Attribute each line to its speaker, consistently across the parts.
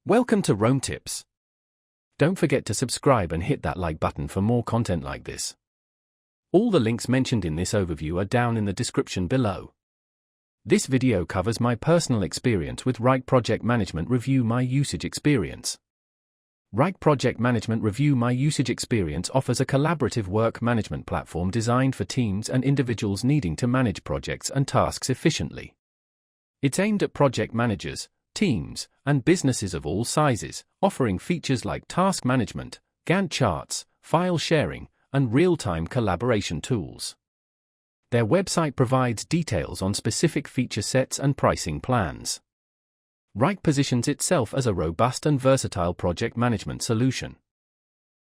Speaker 1: Welcome to Rome Tips. Don't forget to subscribe and hit that like button for more content like this. All the links mentioned in this overview are down in the description below. This video covers my personal experience with Wrike Project Management Review My Usage Experience. Wrike Project Management Review My Usage Experience offers a collaborative work management platform designed for teams and individuals needing to manage projects and tasks efficiently. It's aimed at project managers, teams, and businesses of all sizes, offering features like task management, Gantt charts, file sharing, and real-time collaboration tools. Their website provides details on specific feature sets and pricing plans. Wrike positions itself as a robust and versatile project management solution.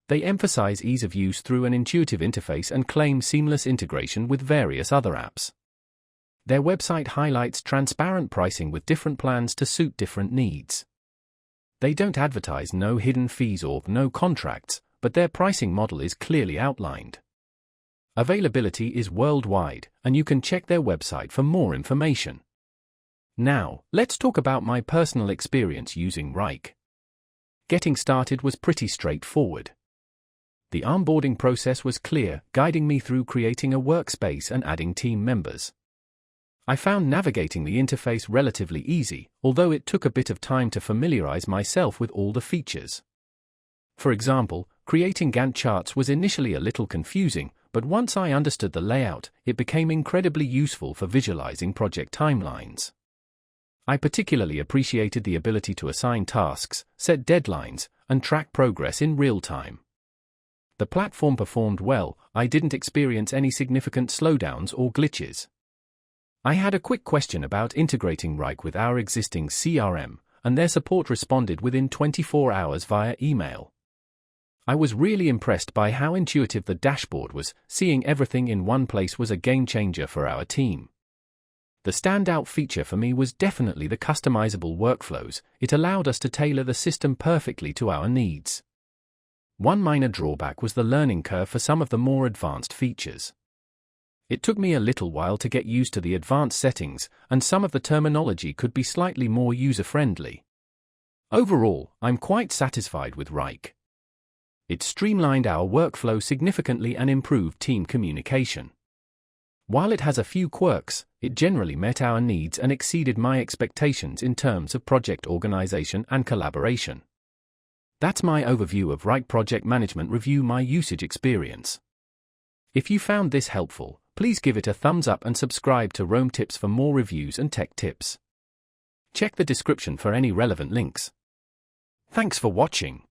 Speaker 1: They emphasize ease of use through an intuitive interface and claim seamless integration with various other apps. Their website highlights transparent pricing with different plans to suit different needs. They don't advertise no hidden fees or no contracts, but their pricing model is clearly outlined. Availability is worldwide, and you can check their website for more information. Now, let's talk about my personal experience using Wrike. Getting started was pretty straightforward. The onboarding process was clear, guiding me through creating a workspace and adding team members. I found navigating the interface relatively easy, although it took a bit of time to familiarize myself with all the features. For example, creating Gantt charts was initially a little confusing, but once I understood the layout, it became incredibly useful for visualizing project timelines. I particularly appreciated the ability to assign tasks, set deadlines, and track progress in real time. The platform performed well. I didn't experience any significant slowdowns or glitches. I had a quick question about integrating Wrike with our existing CRM, and their support responded within 24 hours via email. I was really impressed by how intuitive the dashboard was. Seeing everything in one place was a game changer for our team. The standout feature for me was definitely the customizable workflows. It allowed us to tailor the system perfectly to our needs. One minor drawback was the learning curve for some of the more advanced features. It took me a little while to get used to the advanced settings, and some of the terminology could be slightly more user-friendly. Overall, I'm quite satisfied with Wrike. It streamlined our workflow significantly and improved team communication. While it has a few quirks, it generally met our needs and exceeded my expectations in terms of project organization and collaboration. That's my overview of Wrike Project Management Review My Usage Experience. If you found this helpful, please give it a thumbs up and subscribe to Rome Tips for more reviews and tech tips. Check the description for any relevant links. Thanks for watching.